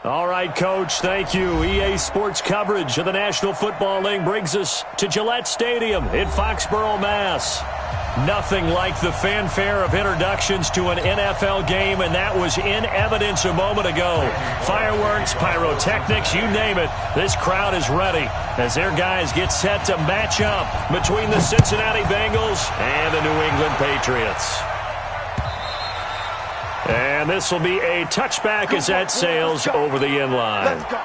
All right, Coach, thank you. EA Sports coverage of the National Football League brings us to Gillette Stadium in Foxborough, Mass. Nothing like the fanfare of introductions to an NFL game, and that was in evidence a moment ago. Fireworks, pyrotechnics, you name it. This crowd is ready as their guys get set to match up between the Cincinnati Bengals and the New England Patriots. And this will be a touchback as that sails over the end line. Let's go.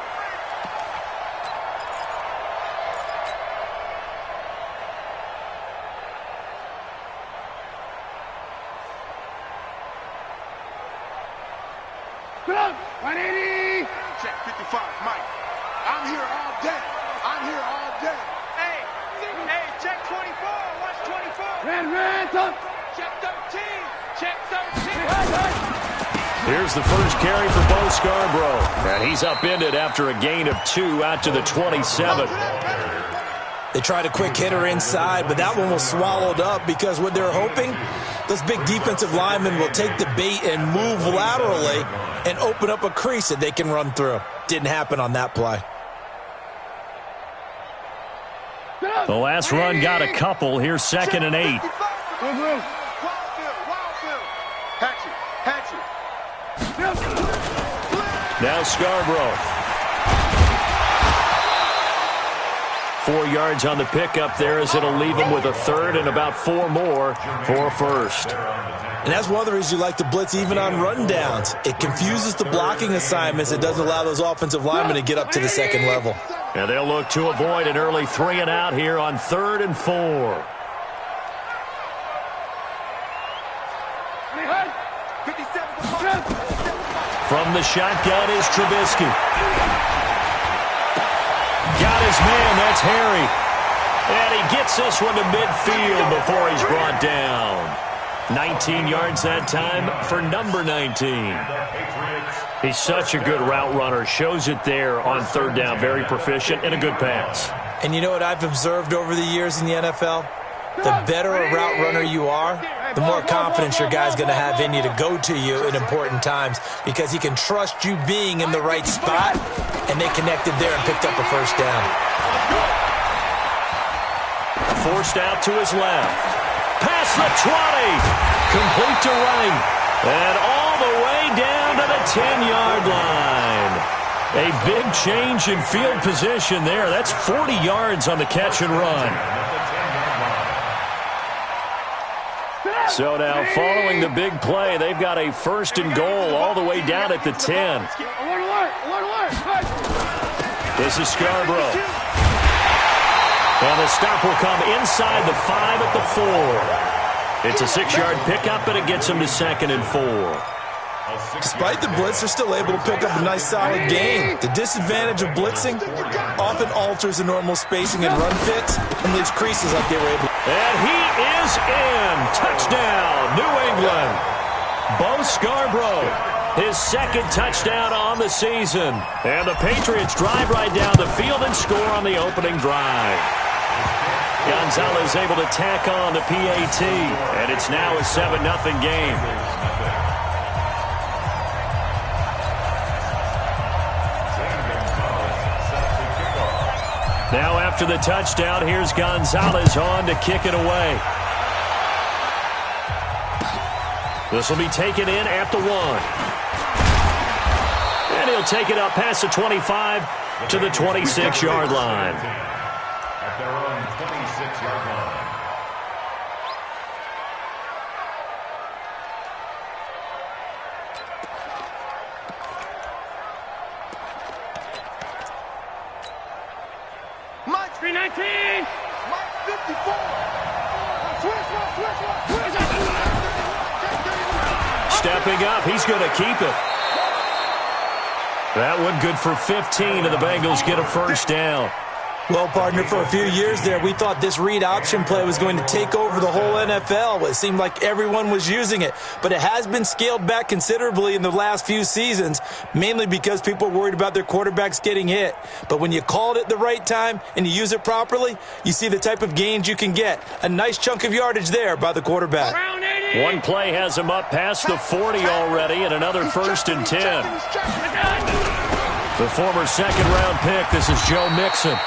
Good luck, 180. Check 55, Mike. I'm here all day. I'm here all day. Hey, check 24. Watch 24. Ran, touch. Check 13. Check 13. Here's the first carry for Bo Scarborough. And he's upended after a gain of 2 out to the 27. They tried a quick hitter inside, but that one was swallowed up because what they're hoping, those big defensive linemen will take the bait and move laterally and open up a crease that they can run through. Didn't happen on that play. The last run got a couple. Here's 2nd and 8. Now Scarborough. 4 yards on the pickup there as it'll leave him with a third and about 4 more for a first. And that's one of the reasons you like to blitz even on rundowns. It confuses the blocking assignments. It doesn't allow those offensive linemen to get up to the second level. And they'll look to avoid an early 3 and out here on 3rd and 4. From the shotgun is Trubisky. Got his man, that's Harry. And he gets this one to midfield before he's brought down. 19 yards that time for number 19. He's such a good route runner. Shows it there on 3rd down. Very proficient and a good pass. And you know what I've observed over the years in the NFL? The better a route runner you are, the more confidence your guy's going to have in you to go to you in important times because he can trust you being in the right spot, and they connected there and picked up a first down. Forced out to his left. Past the 20. Complete to right. And all the way down to the 10-yard line. A big change in field position there. That's 40 yards on the catch and run. So now, following the big play, they've got a 1st and goal all the way down at the 10. This is Scarborough. And the stop will come inside the 5 at the 4. It's a 6-yard pickup, and it gets him to 2nd and 4. Despite the blitz, they're still able to pick up a nice, solid gain. The disadvantage of blitzing often alters the normal spacing and run fits and leaves creases like they were able to. And he is in. Touchdown, New England. Bo Scarborough, his 2nd touchdown on the season. And the Patriots drive right down the field and score on the opening drive. Gonzalez able to tack on the PAT, and it's now a 7-0 game. Now after the touchdown, here's Gonzalez on to kick it away. This will be taken in at the 1. And he'll take it up past the 25 to the 26-yard line. At their own 26-yard line. Mike 319. Mike 54. Stepping up, he's going to keep it. That one good for 15, and the Bengals get a first down. Well, partner, for a few years there, we thought this read option play was going to take over the whole NFL. It seemed like everyone was using it, but it has been scaled back considerably in the last few seasons, mainly because people are worried about their quarterbacks getting hit. But when you call it at the right time and you use it properly, you see the type of gains you can get. A nice chunk of yardage there by the quarterback. One play has him up past the 40 already, and another 1st and 10. The former second-round pick, this is Joe Mixon.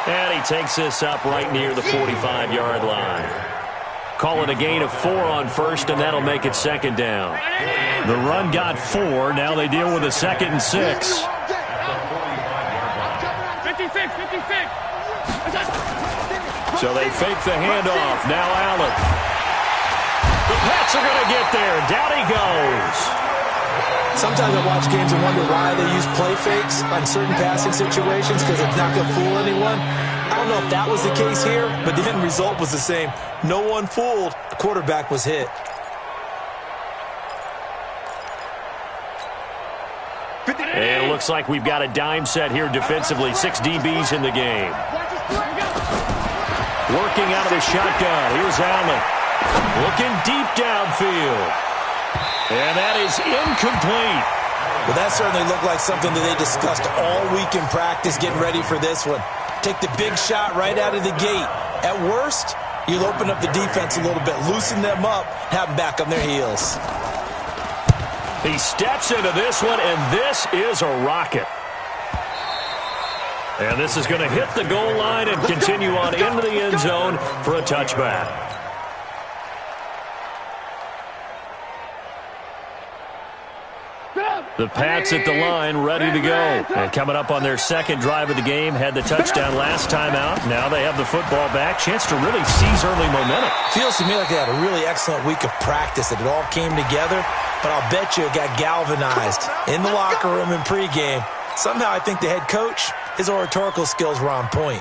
And he takes this up right near the 45-yard line. Call it a gain of 4 on first, and that'll make it second down. The run got 4. Now they deal with a 2nd and 6. 56. So they fake the handoff. Now Allen. The Pats are going to get there. Down he goes. Sometimes I watch games and wonder why they use play fakes on certain passing situations because it's not going to fool anyone. I don't know if that was the case here, but the end result was the same. No one fooled. The quarterback was hit. And it looks like we've got a dime set here defensively. 6 DBs in the game. Working out of the shotgun. Here's Allen. Looking deep downfield. And that is incomplete. Well, that certainly looked like something that they discussed all week in practice getting ready for this one. Take the big shot right out of the gate. At worst, you'll open up the defense a little bit, loosen them up, have them back on their heels. He steps into this one, and this is a rocket. And this is going to hit the goal line and continue on into the end zone for a touchback. The Pats at the line, ready to go. And coming up on their second drive of the game, had the touchdown last time out. Now they have the football back. Chance to really seize early momentum. Feels to me like they had a really excellent week of practice, that it all came together. But I'll bet you it got galvanized in the locker room in pregame. Somehow I think the head coach, his oratorical skills were on point.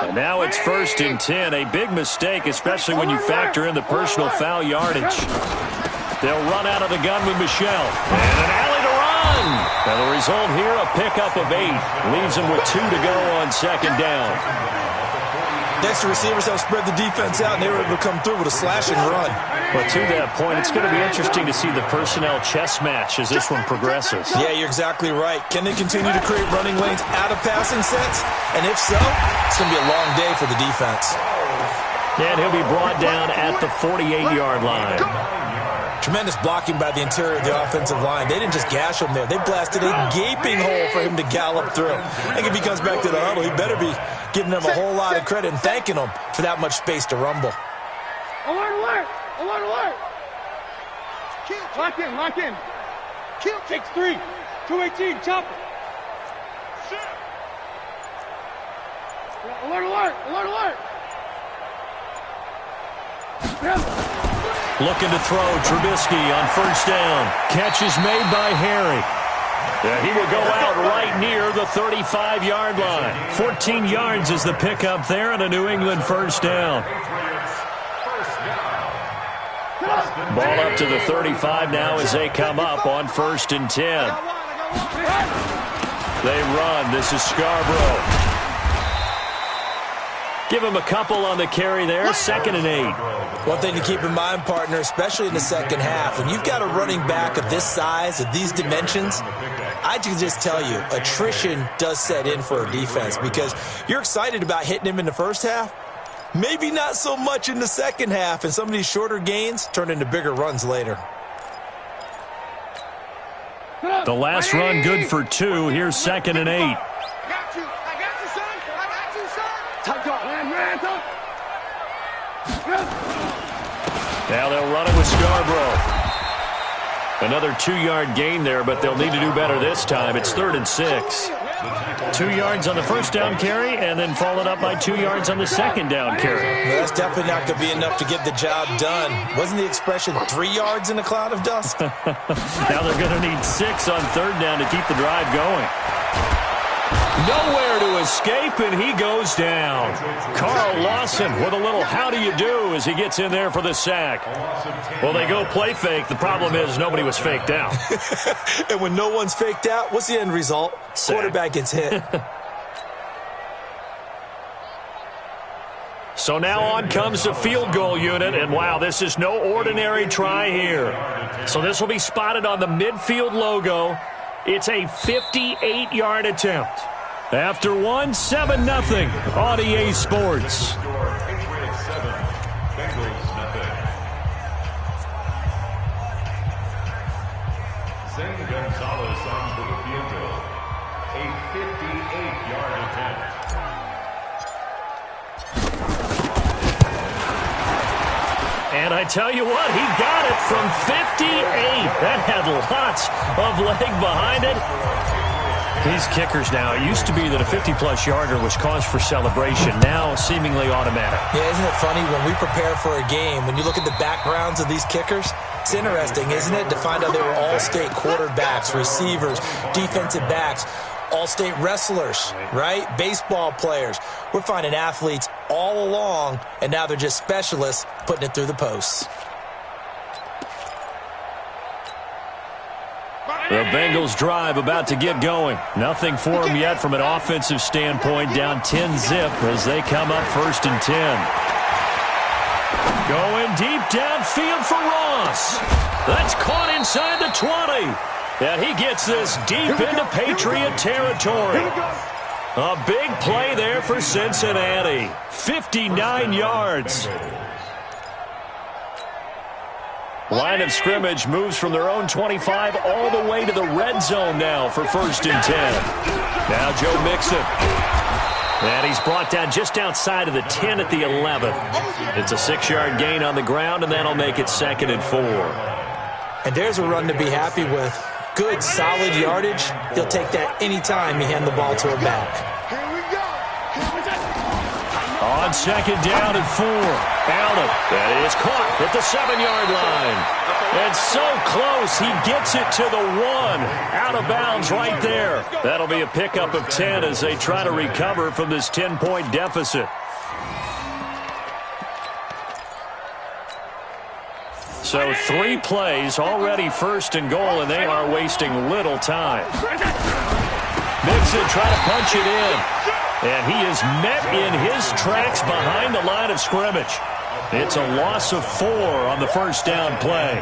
And now it's 1st and 10. A big mistake, especially when you factor in the personal foul yardage. They'll run out of the gun with Michelle. And an alley to run. And the result here, a pickup of 8. Leaves them with 2 to go on second down. Next, the receivers have spread the defense out, and they were able to come through with a slash and run. But to that point, it's going to be interesting to see the personnel chess match as this one progresses. Yeah, you're exactly right. Can they continue to create running lanes out of passing sets? And if so, it's going to be a long day for the defense. And he'll be brought down at the 48-yard line. Tremendous blocking by the interior of the offensive line. They didn't just gash him there. They blasted a gaping hole for him to gallop through. I think if he comes back to the huddle, he better be giving them a whole lot of credit and thanking them for that much space to rumble. Alert, alert! Alert, alert! Lock in. Kill. Takes 3. 218, chop it. Alert! Looking to throw, Trubisky on first down. Catch is made by Harry. He will go out right near the 35-yard line. 14 yards is the pickup there and a New England first down. Ball up to the 35 now as they come up on 1st and 10. They run. This is Scarborough. Give him a couple on the carry there. 2nd and 8. One thing to keep in mind, partner, especially in the second half, when you've got a running back of this size, of these dimensions, I can just tell you, attrition does set in for a defense because you're excited about hitting him in the first half. Maybe not so much in the second half, and some of these shorter gains turn into bigger runs later. The last run good for 2. Here's 2nd and 8. I got you, son. Top dog, man, top. Now they'll run it with Scarborough. Another 2-yard gain there, but they'll need to do better this time. It's 3rd and 6. 2 yards on the first down carry, and then followed up by 2 yards on the second down carry. Well, that's definitely not going to be enough to get the job done. Wasn't the expression 3 yards in a cloud of dust? Now they're going to need 6 on 3rd down to keep the drive going. Nowhere to escape, and he goes down. Carl Lawson with a little how do you do as he gets in there for the sack. Well, they go play fake. The problem is nobody was faked out. And when no one's faked out, what's the end result? Sack. Quarterback gets hit. So now on comes the field goal unit, and wow, this is no ordinary try here. So this will be spotted on the midfield logo. It's a 58-yard attempt. After 1, 7-0 on EA Sports. Patriots 7, Bengals nothing. Zane Gonzalez on I tell you what, he got it from 58. That had lots of leg behind it. These kickers now, it used to be that a 50-plus yarder was cause for celebration. Now seemingly automatic. Yeah, isn't it funny when we prepare for a game, when you look at the backgrounds of these kickers, it's interesting, isn't it, to find out they were all-state quarterbacks, receivers, defensive backs, all-state wrestlers, right? Baseball players. We're finding athletes all along, and now they're just specialists putting it through the posts. The Bengals drive about to get going. Nothing for them yet from an offensive standpoint. Down 10-zip as they come up 1st and 10. Going deep downfield for Ross. That's caught inside the 20. And he gets this deep into Patriot territory. A big play there for Cincinnati. 59 yards. Line of scrimmage moves from their own 25 all the way to the red zone now for 1st and 10. Now Joe Mixon. And he's brought down just outside of the 10 at the 11. It's a 6-yard gain on the ground, and that'll make it 2nd and 4. And there's a run to be happy with. Good, solid yardage. He'll take that anytime you hand the ball to a back. On 2nd down and 4. Allen. That is caught at the 7-yard line. And so close, he gets it to the 1. Out of bounds right there. That'll be a pickup of 10 as they try to recover from this 10-point deficit. So 3 plays, already 1st and goal, and they are wasting little time. Mixon trying to punch it in. And he is met in his tracks behind the line of scrimmage. It's a loss of 4 on the 1st down play.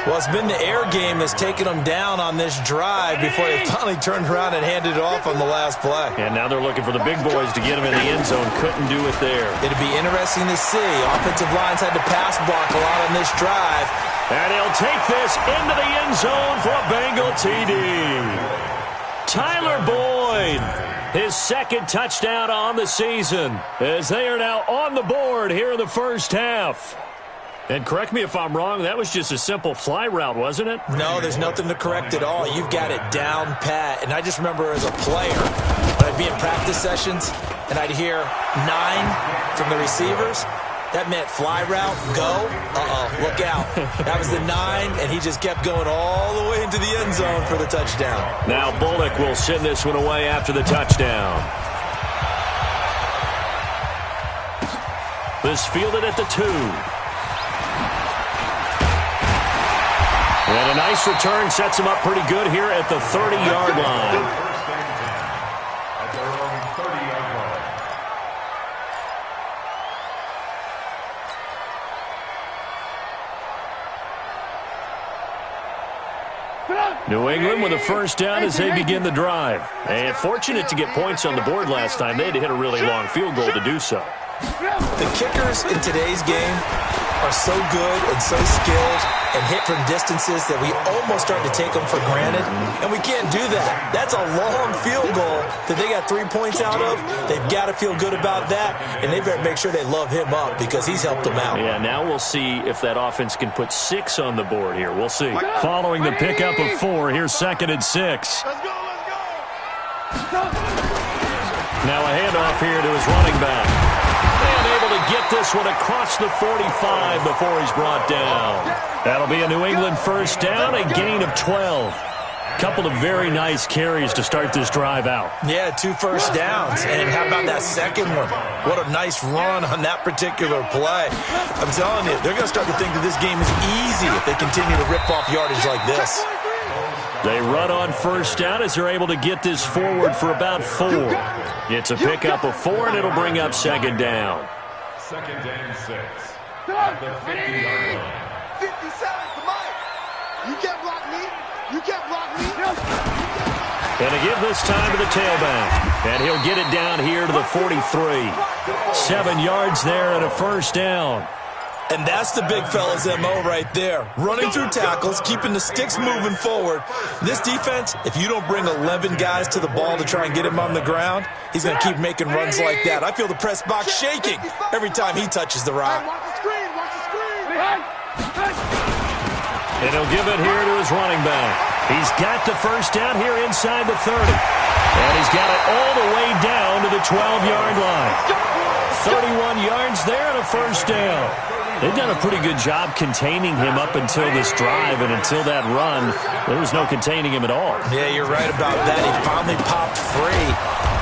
Well, it's been the air game that's taken them down on this drive before they finally turned around and handed it off on the last play. And now they're looking for the big boys to get him in the end zone. Couldn't do it there. It'd be interesting to see. Offensive lines had to pass block a lot on this drive. And he'll take this into the end zone for a Bengal TD. Tyler Boyd. His 2nd touchdown on the season as they are now on the board here in the 1st half. And correct me if I'm wrong, that was just a simple fly route, wasn't it? No, there's nothing to correct at all. You've got it down pat. And I just remember as a player, when I'd be in practice sessions and I'd hear 9 from the receivers, that meant fly route, go, look out. That was the 9, and he just kept going all the way into the end zone for the touchdown. Now Bullock will send this one away after the touchdown. This fielded at the 2. And a nice return sets him up pretty good here at the 30-yard line. New England with a 1st down as they begin the drive. And fortunate to get points on the board last time. They had to hit a really long field goal to do so. The kickers in today's game are so good and so skilled and hit from distances that we almost start to take them for granted. And we can't do that. That's a long field goal that they got 3 points out of. They've got to feel good about that, and they better make sure they love him up because he's helped them out. Yeah, now we'll see if that offense can put 6 on the board here. We'll see. Following the pickup of 4, here's 2nd and 6. Let's go. Now a handoff here to his running back. And able to get this one across the 45 before he's brought down. That'll be a New England 1st down, a gain of 12. Couple of very nice carries to start this drive out. Yeah, 2 first downs. And how about that second one? What a nice run on that particular play. I'm telling you, they're going to start to think that this game is easy if they continue to rip off yardage like this. They run on 1st down as they're able to get this forward for about 4. It's a pickup of 4, and it'll bring up 2nd down. 2nd and 6. At the 50-yard line. 57, come on. You can't block me. You can't block me. And to give this time to the tailback. And he'll get it down here to the 43. 7 yards there and a 1st down. And that's the big fella's MO right there. Running through tackles, keeping the sticks moving forward. This defense, if you don't bring 11 guys to the ball to try and get him on the ground, he's going to keep making runs like that. I feel the press box shaking every time he touches the rock. Watch the screen. Watch the screen. And he'll give it here to his running back. He's got the first down here inside the 30. And he's got it all the way down to the 12-yard line. 31 yards there and a first down. They've done a pretty good job containing him up until this drive, and until that run, there was no containing him at all. Yeah, you're right about that. He finally popped free.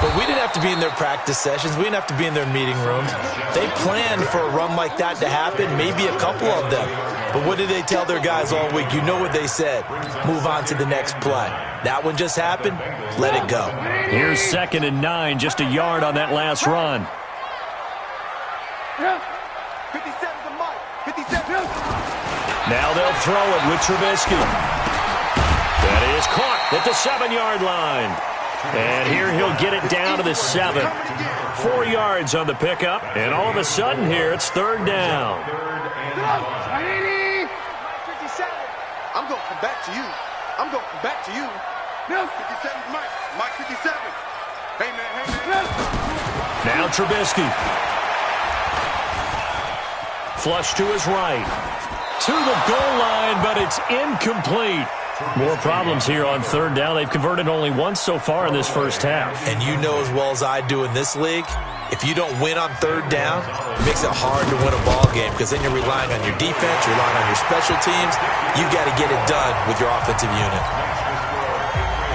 But we didn't have to be in their practice sessions. We didn't have to be in their meeting rooms. They planned for a run like that to happen, maybe a couple of them. But what did they tell their guys all week? You know what they said. Move on to the next play. That one just happened. Let it go. Here's 2nd and 9, just a yard on that last run. 57 to Mike. 57. Now they'll throw it with Trubisky. That is caught at the 7-yard line. And here he'll get it down to the 7. 4 yards on the pickup, and all of a sudden here it's 3rd down. 57. I'm going to come back to you. I'm going to come back to you. 57 Mike. Mike 57. Hey, man. Now Trubisky. Flush to his right. To the goal line, but it's incomplete. More problems here on 3rd down. They've converted only once so far in this first half. And you know as well as I do in this league, if you don't win on 3rd down, it makes it hard to win a ball game because then you're relying on your defense, you're relying on your special teams. You got to get it done with your offensive unit.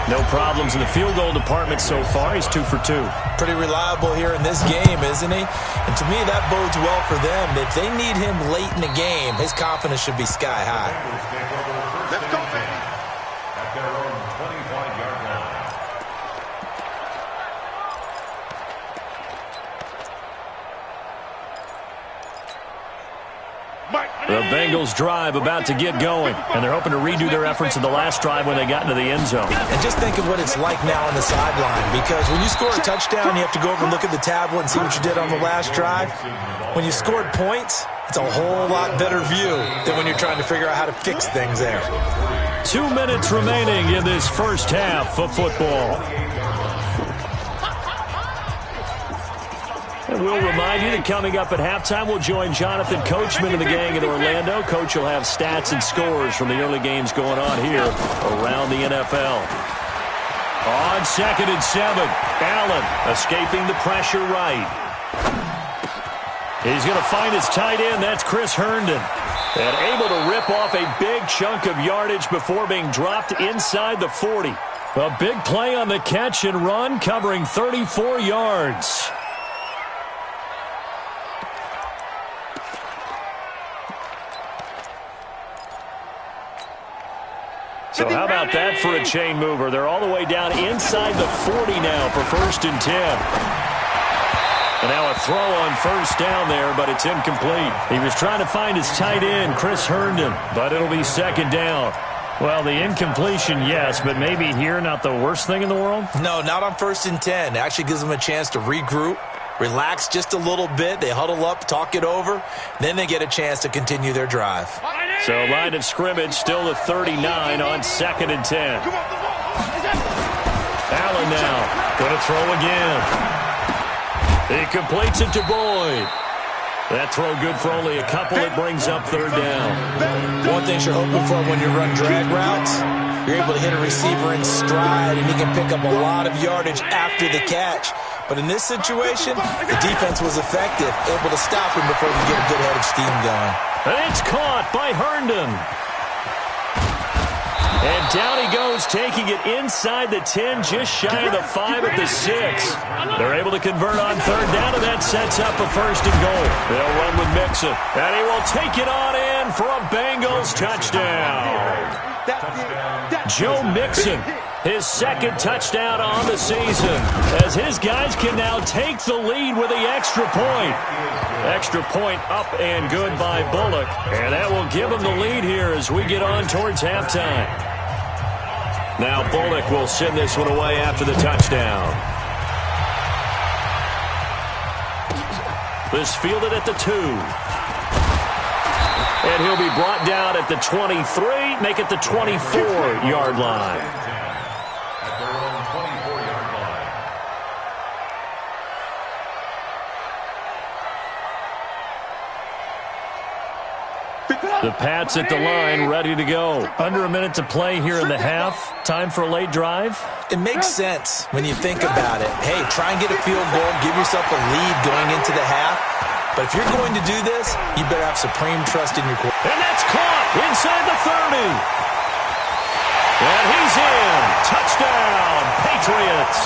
No problems in the field goal department so far. He's 2 for 2. Pretty reliable here in this game, isn't he? And to me, that bodes well for them. If they need him late in the game, his confidence should be sky high. Let's go, baby. At their own 25-yard line. The Bengals drive about to get going, and they're hoping to redo their efforts in the last drive when they got into the end zone. And just think of what it's like now on the sideline, because when you score a touchdown, you have to go over and look at the tablet and see what you did on the last drive. When you scored points, it's a whole lot better view than when you're trying to figure out how to fix things there. 2 minutes remaining in this first half of football. And we'll remind you that coming up at halftime, we'll join Jonathan Coachman and the gang in Orlando. Coach will have stats and scores from the early games going on here around the NFL. On 2nd and 7, Allen escaping the pressure right. He's going to find his tight end. That's Chris Herndon. And able to rip off a big chunk of yardage before being dropped inside the 40. A big play on the catch and run, covering 34 yards. So how about that for a chain mover? They're all the way down inside the 40 now for 1st and 10. And now a throw on 1st down there, but it's incomplete. He was trying to find his tight end, Chris Herndon, but it'll be 2nd down. Well, the incompletion, yes, but maybe here not the worst thing in the world? No, not on 1st and 10. It actually gives them a chance to regroup, relax just a little bit. They huddle up, talk it over. Then they get a chance to continue their drive. So line of scrimmage still at 39 on 2nd and 10. Allen now going to throw again. He completes it to Boyd. That throw good for only a couple. It brings up 3rd down. One thing you're hoping for when you run drag routes, you're able to hit a receiver in stride, and he can pick up a lot of yardage after the catch. But in this situation, the defense was effective, able to stop him before he could get a good head of steam going. And it's caught by Herndon. And down he goes, taking it inside the 10, just shy of the 5 at the 6. They're able to convert on 3rd down, and that sets up a 1st and goal. They'll run with Mixon, and he will take it on in for a Bengals touchdown. Joe Mixon, his 2nd touchdown on the season, as his guys can now take the lead with the extra point. Extra point up and good by Bullock, and that will give him the lead here as we get on towards halftime. Now Bullock will send this one away after the touchdown. This fielded at the 2. And he'll be brought down at the 23, make it the 24-yard line. At their own 24-yard line. 50 The Pats at the line, ready to go. Under a minute to play here in the half. Time for a late drive. It makes sense when you think about it. Hey, try and get a field goal, give yourself a lead going into the half. But if you're going to do this, you better have supreme trust in your quarterback. And that's caught inside the 30. And he's in. Touchdown, Patriots.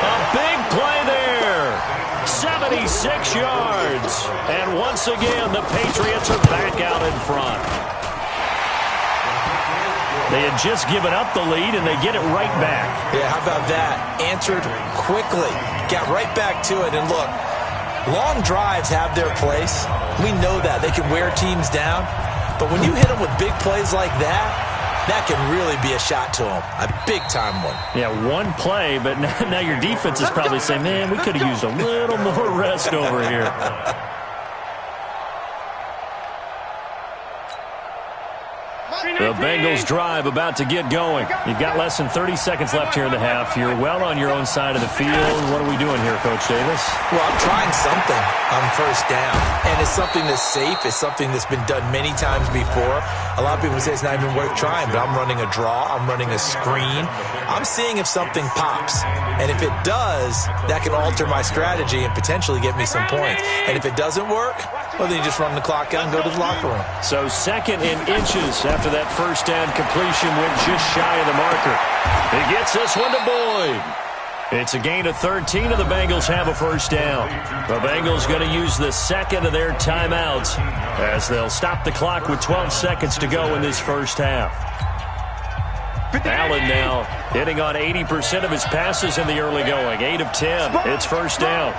A big play there. 76 yards. And once again, the Patriots are back out in front. They had just given up the lead, and they get it right back. Yeah, how about that? Answered quickly. Got right back to it. And look, long drives have their place. We know that. They can wear teams down. But when you hit them with big plays like that, that can really be a shot to them. A big-time one. Yeah, one play, but now your defense is probably saying, man, we could have used a little more rest over here. The Bengals drive about to get going. You've got less than 30 seconds left here in the half. You're well on your own side of the field. What are we doing here, Coach Davis? Well, I'm trying something on first down. And it's something that's safe. It's something that's been done many times before. A lot of people say it's not even worth trying, but I'm running a draw. I'm running a screen. I'm seeing if something pops. And if it does, that can alter my strategy and potentially get me some points. And if it doesn't work, well, then you just run the clock out and go to the locker room. So 2nd and inches after that first down completion went just shy of the marker. He gets this one to Boyd. It's a gain of 13, and the Bengals have a first down. The Bengals going to use the second of their timeouts as they'll stop the clock with 12 seconds to go in this first half. Allen now hitting on 80% of his passes in the early going. 8 of 10. It's first down.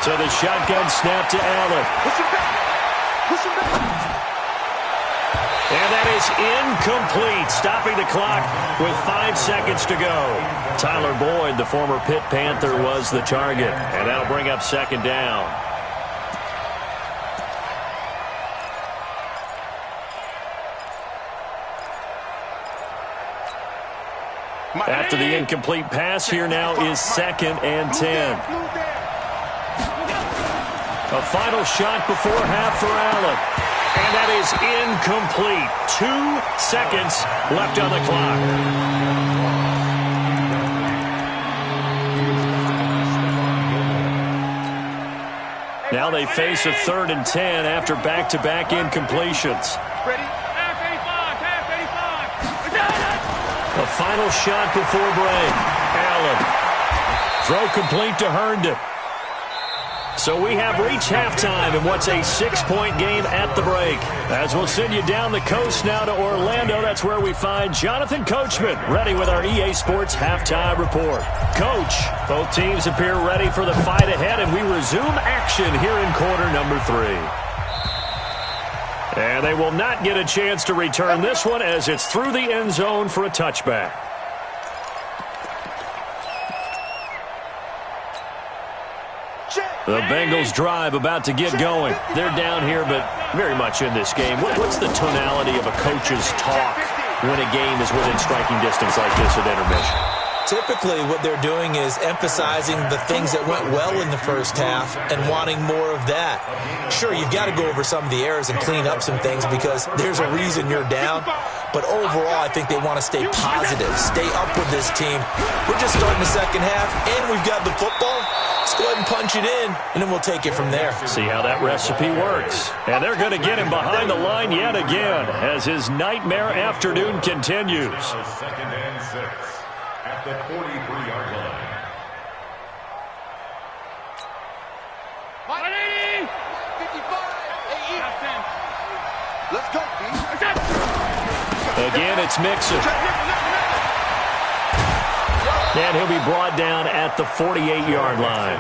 So the shotgun snap to Allen. And that is incomplete, stopping the clock with 5 seconds to go. Tyler Boyd, the former Pitt Panther, was the target. And that'll bring up second down. After the incomplete pass, here now is 2nd and 10. A final shot before half for Allen. And that is incomplete. 2 seconds left on the clock. Now they face a 3rd and 10 after back-to-back incompletions. A final shot before break. Allen. Throw complete to Herndon. So we have reached halftime in what's a 6-point game at the break. As we'll send you down the coast now to Orlando, that's where we find Jonathan Coachman, ready with our EA Sports Halftime Report. Coach, both teams appear ready for the fight ahead, and we resume action here in quarter number 3. And they will not get a chance to return this one as it's through the end zone for a touchback. The Bengals drive about to get going. They're down here, but very much in this game. What's the tonality of a coach's talk when a game is within striking distance like this at intermission? Typically, what they're doing is emphasizing the things that went well in the first half and wanting more of that. Sure, you've got to go over some of the errors and clean up some things because there's a reason you're down. But overall, I think they want to stay positive, stay up with this team. We're just starting the second half, and we've got the football. Let's go ahead and punch it in, and then we'll take it from there. See how that recipe works. And they're going to get him behind the line yet again as his nightmare afternoon continues. 2nd and 6 at the 43-yard line. 55. Let's go, Again, it's Mixon. And he'll be brought down at the 48-yard line.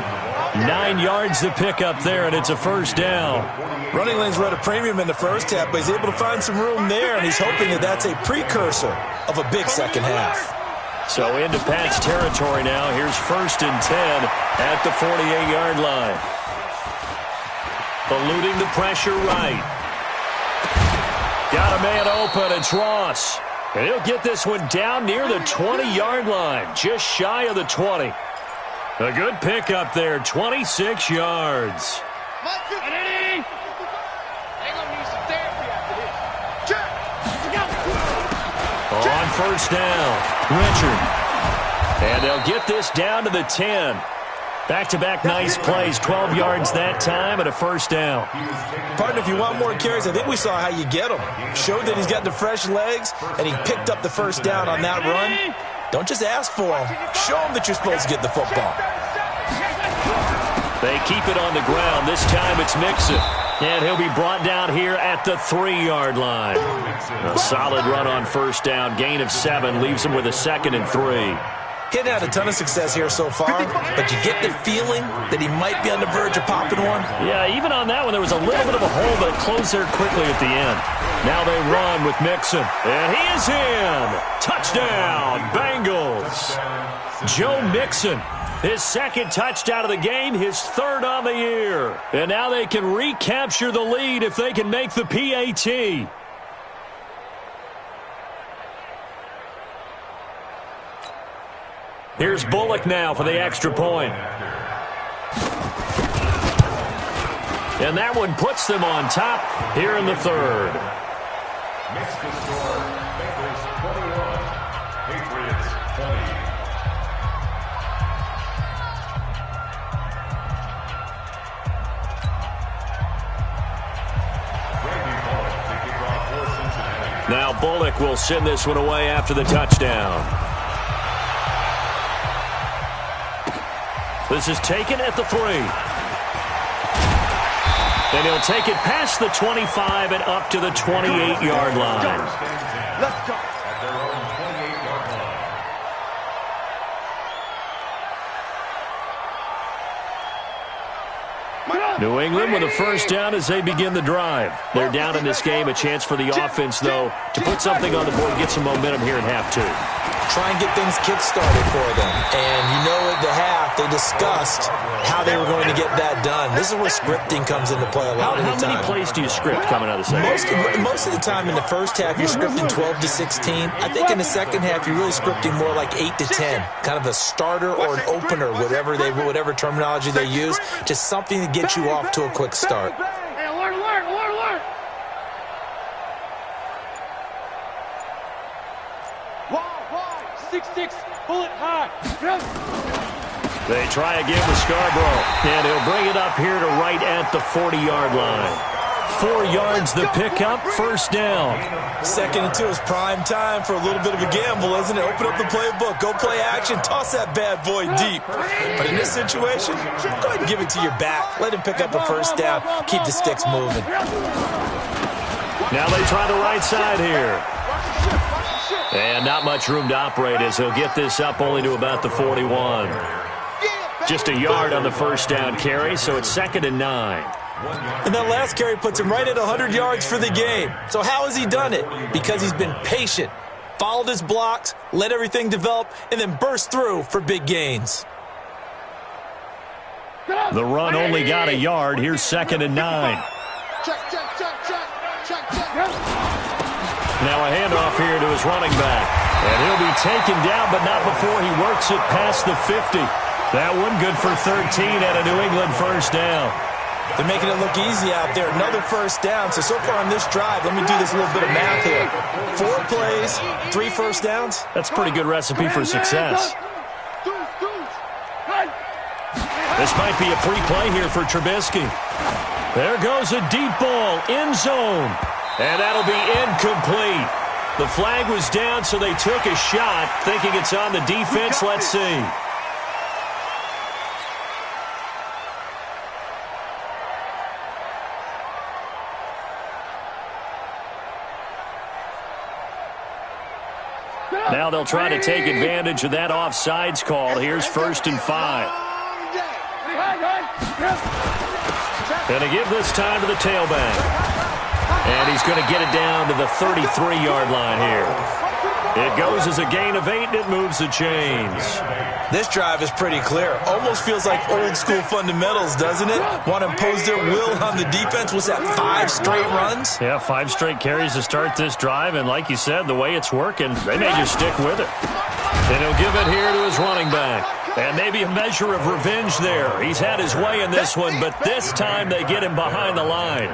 9 yards to pick up there, and it's a first down. Running lanes were at a premium in the first half, but he's able to find some room there, and he's hoping that that's a precursor of a big second half. So into Pat's territory now. Here's 1st and 10 at the 48-yard line. Eluding the pressure right. Got a man open. It's Ross. And he'll get this one down near the 20-yard line, just shy of the 20. A good pickup there, 26 yards. On first down, Richard. And they'll get this down to the 10. Back-to-back nice plays, 12 yards that time and a first down. Partner, if you want more carries, I think we saw how you get him. Showed that he's got the fresh legs, and he picked up the first down on that run. Don't just ask for him. Show him that you're supposed to get the football. They keep it on the ground. This time it's Mixon. And he'll be brought down here at the 3-yard line. A solid run on first down. Gain of 7 leaves him with a 2nd and 3. He hadn't had a ton of success here so far, but you get the feeling that he might be on the verge of popping one. Yeah, even on that one, there was a little bit of a hole, but it closed there quickly at the end. Now they run with Mixon, and he is in. Touchdown, Bengals. Joe Mixon, his 2nd touchdown of the game, his 3rd on the year. And now they can recapture the lead if they can make the PAT. Here's Bullock now for the extra point. And that one puts them on top here in the 3rd. Makes the score, Bengals 21, Patriots 20. Now Bullock will send this one away after the touchdown. This is taken at the 3. And he'll take it past the 25 and up to the 28-yard line. Let's go. At their own 28-yard line. New England with a first down as they begin the drive. They're down in this game. A chance for the offense, though, to put something on the board, get some momentum here in half 2. Try and get things kick-started for them. And you know at the half, they discussed how they were going to get that done. This is where scripting comes into play a lot of the time. How many plays do you script coming out of the second? Most of the time in the first half, you're scripting 12 to 16. I think in the second half, you're really scripting more like 8 to 10. Kind of a starter or an opener, whatever terminology they use. Just something to get you off to a quick start. Hey, alert. 6-6, bullet high. They try again with Scarborough, and he'll bring it up here to right at the 40-yard line. 4 yards the pickup, first down. 2nd and 2 is prime time for a little bit of a gamble, isn't it? Open up the playbook, go play action, toss that bad boy deep. But in this situation, go ahead and give it to your back. Let him pick up a first down, keep the sticks moving. Now they try the right side here. And not much room to operate as he'll get this up only to about the 41. Just a yard on the first down carry, so it's 2nd and 9. And that last carry puts him right at 100 yards for the game. So how has he done it? Because he's been patient, followed his blocks, let everything develop, and then burst through for big gains. The run only got a yard. Here's 2nd and 9. Check. Now a handoff here to his running back. And he'll be taken down, but not before he works it past the 50. That one good for 13 at a New England first down. They're making it look easy out there. Another first down. So far on this drive, let me do this little bit of math here. 4 plays, 3 first downs. That's a pretty good recipe for success. This might be a free play here for Trubisky. There goes a deep ball, end zone. And that'll be incomplete. The flag was down, so they took a shot, thinking it's on the defense. Let's see. Now they'll try to take advantage of that offsides call. Here's 1st and 5. And to give this time to the tailback. And he's going to get it down to the 33-yard line here. It goes as a gain of 8, and it moves the chains. This drive is pretty clear. Almost feels like old-school fundamentals, doesn't it? Want to impose their will on the defense. Was that 5 straight runs? Yeah, 5 straight carries to start this drive. And like you said, the way it's working, they may just stick with it. And he'll give it here to his running back. And maybe a measure of revenge there. He's had his way in this one, but this time they get him behind the line.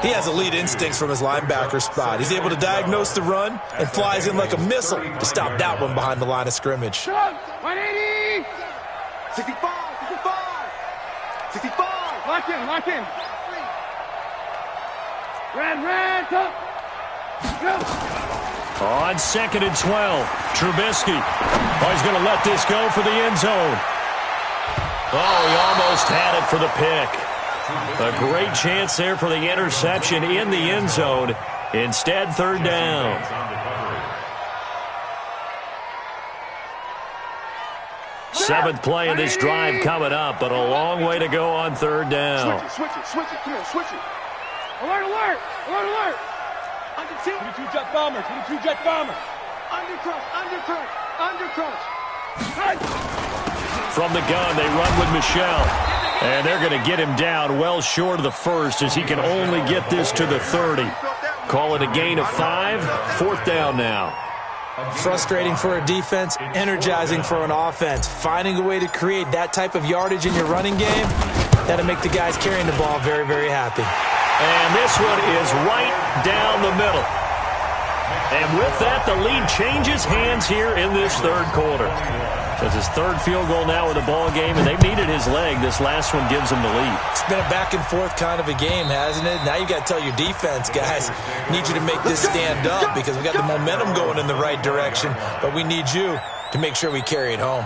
He has elite instincts from his linebacker spot. He's able to diagnose the run and flies in like a missile to stop that one behind the line of scrimmage. 180! 65, 65, 65. Lock in. Red, top. Go. On 2nd and 12, Trubisky. Oh, he's going to let this go for the end zone. Oh, he almost had it for the pick. A great chance there for the interception in the end zone. Instead, 3rd down. Seventh play in this drive coming up, but a long way to go on 3rd down. Switch it. Come on, switch it. Alert! Under 2. 22 jet bomber. Undercrush. From the gun, they run with Michel. And they're going to get him down well short of the first as he can only get this to the 30. Call it a gain of 5. 4th down now. Frustrating for a defense, energizing for an offense. Finding a way to create that type of yardage in your running game, that'll make the guys carrying the ball very, very happy. And this one is right down the middle. And with that, the lead changes hands here in this 3rd quarter. That's his 3rd field goal now in the ball game, and they've needed his leg. This last one gives him the lead. It's been a back-and-forth kind of a game, hasn't it? Now you got to tell your defense, guys, need you to make this stand up because we got the momentum going in the right direction, but we need you to make sure we carry it home.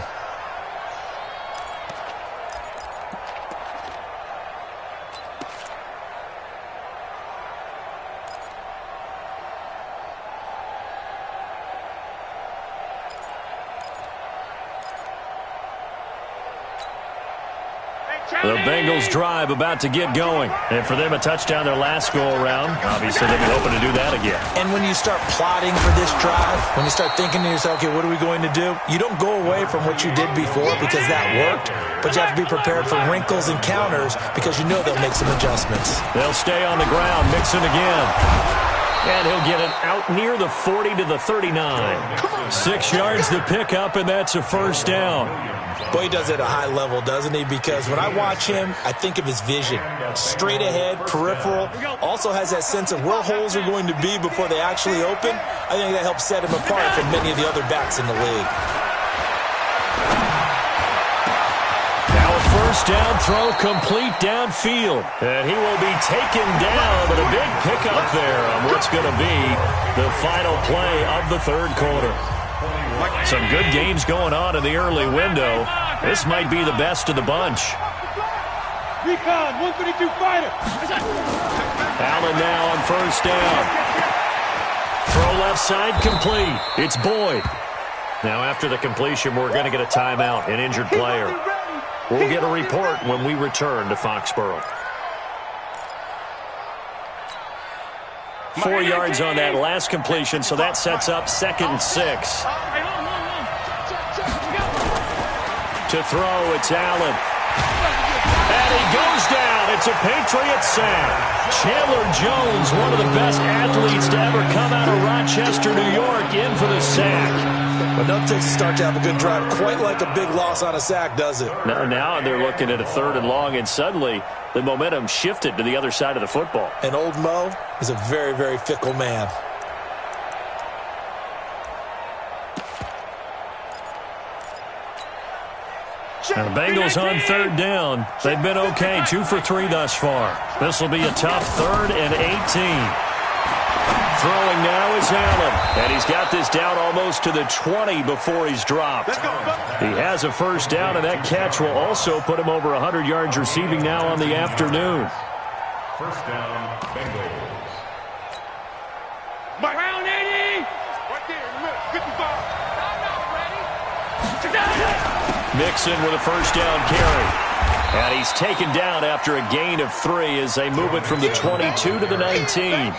The Bengals drive about to get going. And for them, a touchdown their last go-around. Obviously, they'll be hoping to do that again. And when you start plotting for this drive, when you start thinking to yourself, okay, what are we going to do? You don't go away from what you did before because that worked, but you have to be prepared for wrinkles and counters because you know they'll make some adjustments. They'll stay on the ground, Mixon again. And he'll get it out near the 40 to the 39. 6 yards the pickup, and that's a 1st down. Boy, he does it at a high level, doesn't he? Because when I watch him, I think of his vision. Straight ahead, peripheral, also has that sense of where holes are going to be before they actually open. I think that helps set him apart from many of the other backs in the league. Now a 1st down throw complete downfield. And he will be taken down, but a big pickup there on what's going to be the final play of the 3rd quarter. Some good games going on in the early window. This might be the best of the bunch. Recon, 132 fighter. Allen now on 1st down. Throw left side complete. It's Boyd. Now after the completion, we're going to get a timeout, an injured player. We'll get a report when we return to Foxborough. 4 yards on that last completion, so that sets up 2nd and 6. To throw, it's Allen. And he goes down. It's a Patriot sack. Chandler Jones, one of the best athletes to ever come out of Rochester, New York, in for the sack. Enough to start to have a good drive. Quite like a big loss on a sack, does it? Now they're looking at a 3rd and long, and suddenly the momentum shifted to the other side of the football. And old Mo is a very, very fickle man. Now the Bengals on 3rd down. They've been okay, 2 for 3 thus far. This will be a tough 3rd and 18. Throwing now is Allen, and he's got this down almost to the 20 before he's dropped. He has a 1st down, and that catch will also put him over 100 yards receiving now on the afternoon. 1st down, Bengals. Round 80. Right there in the middle. 55. Mixon with a 1st down carry. And he's taken down after a gain of 3 as they move it from the 22 to the 19.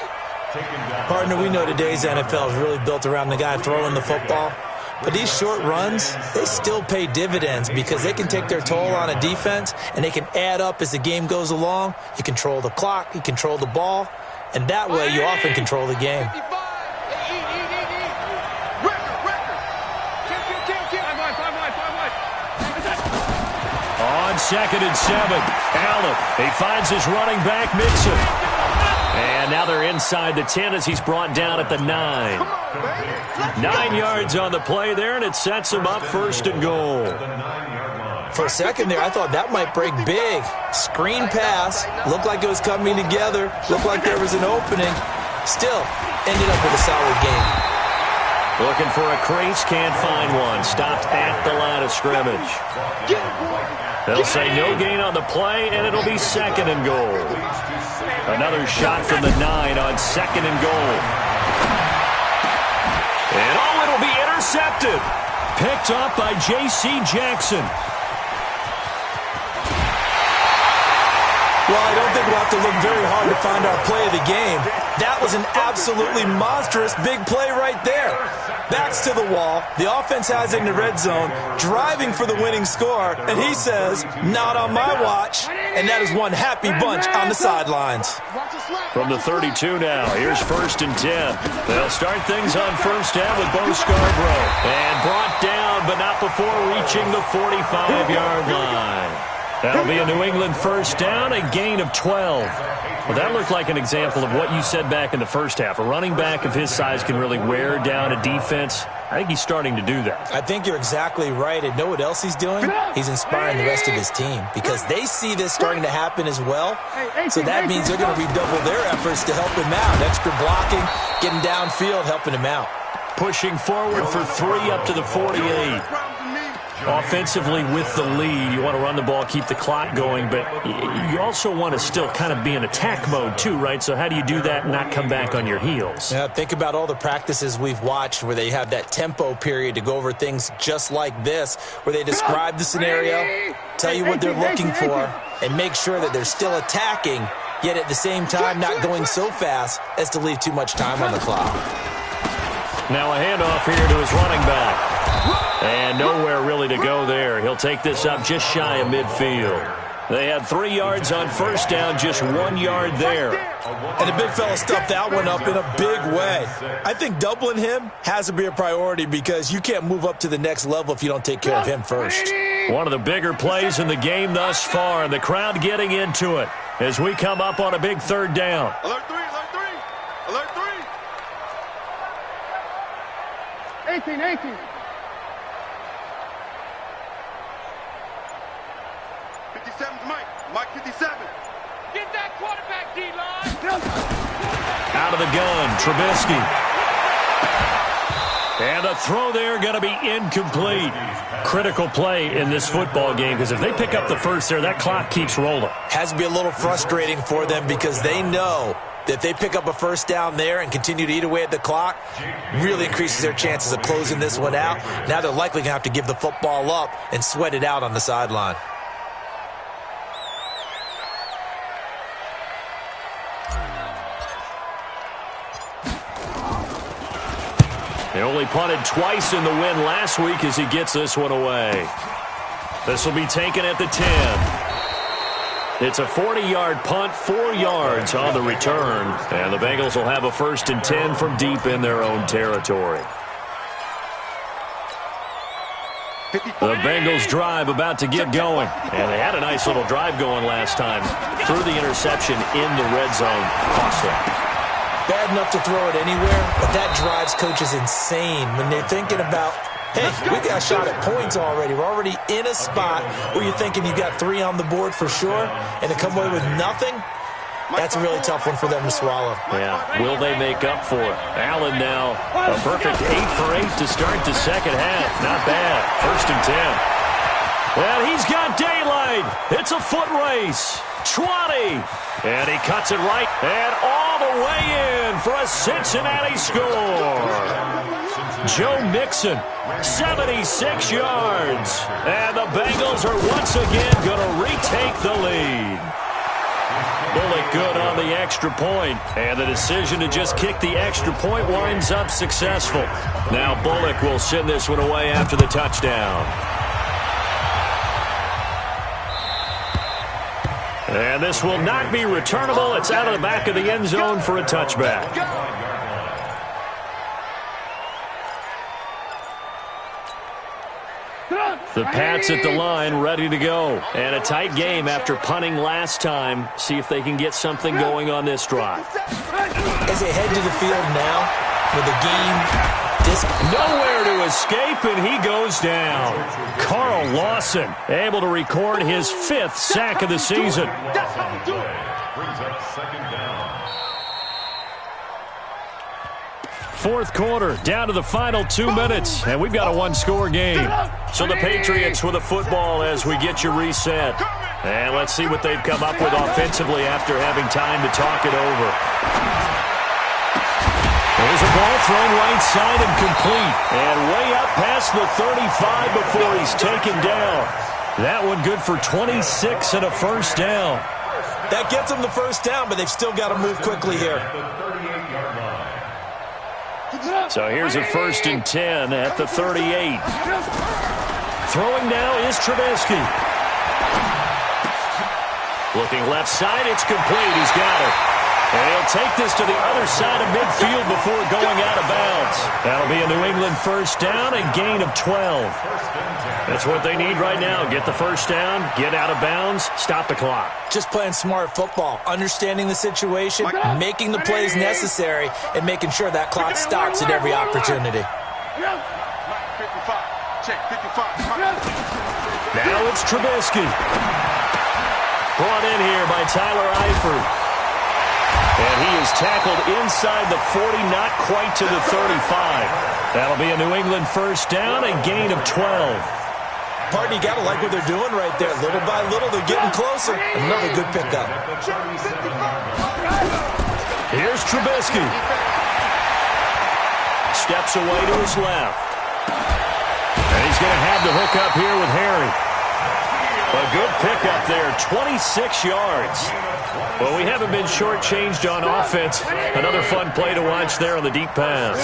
Partner, we know today's NFL is really built around the guy throwing the football. But these short runs, they still pay dividends because they can take their toll on a defense and they can add up as the game goes along. You control the clock, you control the ball, and that way you often control the game. 2nd and 7. Allen, he finds his running back, Mixon. And now they're inside the 10 as he's brought down at the 9. 9 yards on the play there, and it sets him up 1st and goal. For a second there, I thought that might break big. Screen pass. Looked like it was coming together. Looked like there was an opening. Still, ended up with a solid game. Looking for a crease, can't find one. Stopped at the line of scrimmage. They'll say no gain on the play, and it'll be 2nd and goal. Another shot from the 9 on 2nd and goal. And it'll be intercepted. Picked up by J.C. Jackson. Well, I don't think we'll have to look very hard to find our play of the game. That was an absolutely monstrous big play right there. Backs to the wall. The offense has it in the red zone, driving for the winning score, and he says, not on my watch. And that is one happy bunch on the sidelines. From the 32 now, here's 1st and 10. They'll start things on 1st down with Bo Scarborough. And brought down, but not before reaching the 45-yard line. That'll be a New England 1st down, a gain of 12. Well, that looked like an example of what you said back in the first half. A running back of his size can really wear down a defense. I think he's starting to do that. I think you're exactly right. And know what else he's doing? He's inspiring the rest of his team because they see this starting to happen as well. So that means they're going to redouble their efforts to help him out. Extra blocking, getting downfield, helping him out. Pushing forward for 3 up to the 48. Offensively with the lead, you want to run the ball, keep the clock going, but you also want to still kind of be in attack mode too, right? So how do you do that and not come back on your heels? Yeah, think about all the practices we've watched where they have that tempo period to go over things just like this, where they describe the scenario, tell you what they're looking for, and make sure that they're still attacking, yet at the same time not going so fast as to leave too much time on the clock. Now a handoff here to his running back. And nowhere really to go there. He'll take this up just shy of midfield. They had 3 yards on 1st down, just 1 yard there. And the big fella stuffed that one up in a big way. I think doubling him has to be a priority because you can't move up to the next level if you don't take care of him first. One of the bigger plays in the game thus far, and the crowd getting into it as we come up on a big 3rd down. Alert 3, alert 3, alert 3. 18. 57's Mike. Mike 57. Get that quarterback, D-line. Out of the gun, Trubisky. And the throw there going to be incomplete. Critical play in this football game because if they pick up the 1st there, that clock keeps rolling. Has to be a little frustrating for them because they know that if they pick up a 1st down there and continue to eat away at the clock, really increases their chances of closing this one out. Now they're likely going to have to give the football up and sweat it out on the sideline. They only punted twice in the win last week as he gets this one away. This will be taken at the 10. It's a 40-yard punt, 4 yards on the return. And the Bengals will have a 1st and 10 from deep in their own territory. The Bengals drive about to get going. And they had a nice little drive going last time. Threw the interception in the red zone. Cost them. Bad enough to throw it anywhere, but that drives coaches insane when they're thinking about, hey, we got a shot at points already. We're already in a spot where you're thinking you got 3 on the board for sure, and to come away with nothing, that's a really tough one for them to swallow. Yeah, will they make up for it? Allen now, a perfect 8 for 8 to start the second half. Not bad. 1st and 10. Well, he's got daylight. It's a foot race. 20. And he cuts it right and all the way in for a Cincinnati score. Joe Mixon, 76 yards. And the Bengals are once again going to retake the lead. Bullock good on the extra point. And the decision to just kick the extra point winds up successful. Now Bullock will send this one away after the touchdown. And this will not be returnable. It's out of the back of the end zone for a touchback. The Pats at the line, ready to go. And a tight game after punting last time. See if they can get something going on this drive. As they head to the field now, with the game nowhere to escape, and he goes down. Carl Lawson able to record his 5th sack of the season. That's how we do it. Brings up second down. 4th quarter, down to the final 2 minutes, and we've got a one-score game. So the Patriots with a football as we get you reset. And let's see what they've come up with offensively after having time to talk it over. There's a ball thrown right side and complete. And way up past the 35 before he's taken down. That one good for 26 and a first down. That gets them the first down, but they've still got to move quickly here. So here's a 1st and 10 at the 38. Throwing now is Trubisky. Looking left side, it's complete. He's got it. And he'll take this to the other side of midfield before going out of bounds. That'll be a New England first down and gain of 12. That's what they need right now. Get the first down, get out of bounds, stop the clock. Just playing smart football, understanding the situation, making the plays necessary, and making sure that clock stops at every opportunity. Now it's Trubisky. Brought in here by Tyler Eifert. And he is tackled inside the 40, not quite to the 35. That'll be a New England first down and gain of 12. Partner, you got to like what they're doing right there. Little by little, they're getting closer. Another good pickup. Here's Trubisky. Steps away to his left. And he's going to have the hook up here with Harry. A good pickup there, 26 yards. Well, we haven't been shortchanged on offense. Another fun play to watch there on the deep pass.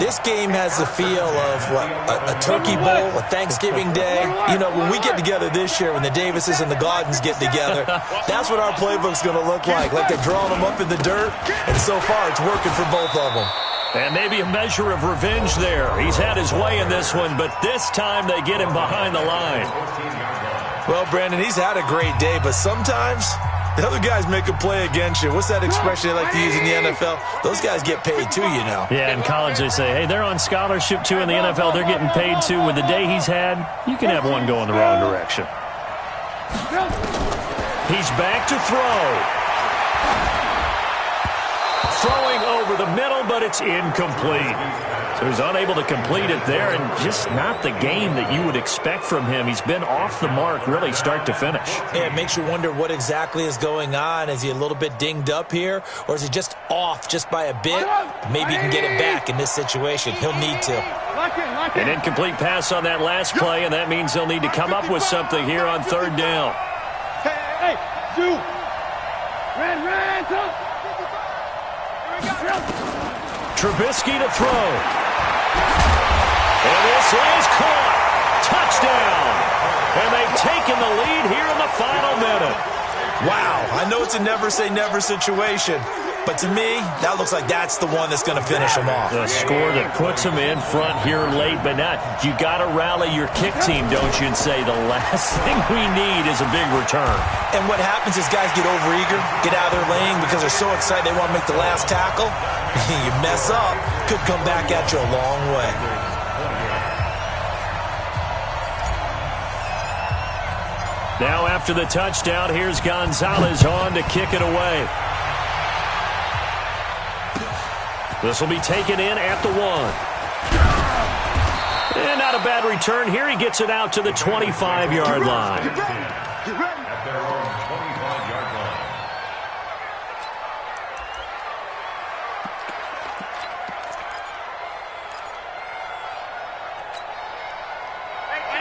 This game has the feel of a turkey bowl, a Thanksgiving day. You know, when we get together this year, when the Davises and the Gaudens get together, that's what our playbook's going to look like. Like they're drawing them up in the dirt, and so far it's working for both of them. And maybe a measure of revenge there. He's had his way in this one, but this time they get him behind the line. Well, Brandon, he's had a great day, but sometimes the other guys make a play against you. What's that expression they like to use in the NFL? Those guys get paid too, you know. Yeah, in college they say, hey, they're on scholarship too. In the NFL, they're getting paid too. With the day he's had, you can have one going the wrong direction. He's back to throw. Throwing over the middle, but it's incomplete. So he's unable to complete it there, and just not the game that you would expect from him. He's been off the mark really start to finish. Yeah, it makes you wonder what exactly is going on. Is he a little bit dinged up here, or is he just off just by a bit? Maybe he can get it back in this situation. He'll need to. An incomplete pass on that last play, and that means they'll need to come up with something here on 3rd down. Hey, Sue. Red, Trubisky to throw. And this is caught. Touchdown. And they've taken the lead here in the final minute. Wow, I know it's a never-say-never situation, but to me, that looks like that's the one that's going to finish them off. The score that puts them in front here late, but not. You got to rally your kick team, don't you, and say the last thing we need is a big return. And what happens is guys get overeager, get out of their lane because they're so excited they want to make the last tackle. You mess up, could come back at you a long way. Now after the touchdown, here's Gonzalez on to kick it away. This will be taken in at the 1. And not a bad return here. He gets it out to the 25-yard line. At their own 25-yard line.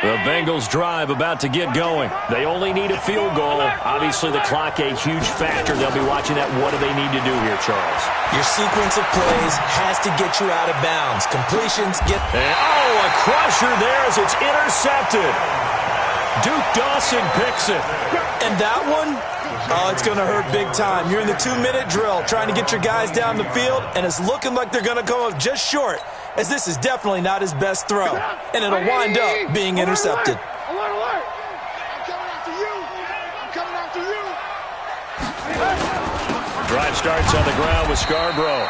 The Bengals drive about to get going. They only need a field goal. Obviously, the clock a huge factor. They'll be watching that. What do they need to do here, Charles? Your sequence of plays has to get you out of bounds. Completions get... And, a crusher there as it's intercepted. Duke Dawson picks it. And that one, it's going to hurt big time. You're in the 2-minute drill trying to get your guys down the field, and it's looking like they're going to come up just short, as this is definitely not his best throw, and it'll wind up being intercepted. Alert, alert! I'm coming after you! I'm coming after you! Drive starts on the ground with Scarborough.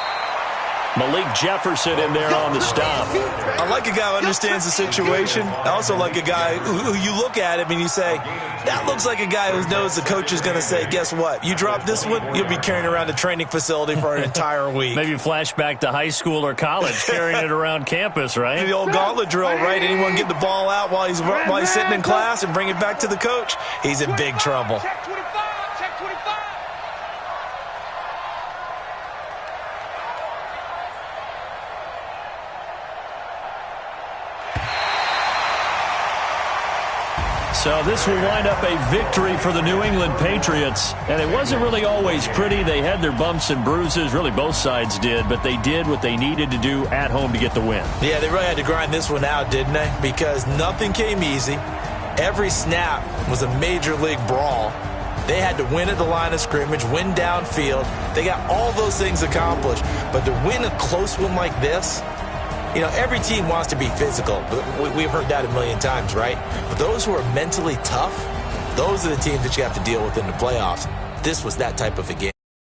Malik Jefferson in there on the stop. I like a guy who understands the situation. I also like a guy who you look at him and you say, that looks like a guy who knows the coach is going to say, guess what? You drop this one, you'll be carrying around the training facility for an entire week. Maybe flashback to high school or college, carrying it around campus, right? The old gauntlet drill, right? Anyone get the ball out while he's sitting in class and bring it back to the coach? He's in big trouble. Check 25, check 25. So this will wind up a victory for the New England Patriots. And it wasn't really always pretty. They had their bumps and bruises. Really, both sides did. But they did what they needed to do at home to get the win. Yeah, they really had to grind this one out, didn't they? Because nothing came easy. Every snap was a major league brawl. They had to win at the line of scrimmage, win downfield. They got all those things accomplished. But to win a close one like this, you know, every team wants to be physical. We've heard that a million times, right? But those who are mentally tough, those are the teams that you have to deal with in the playoffs. This was that type of a game.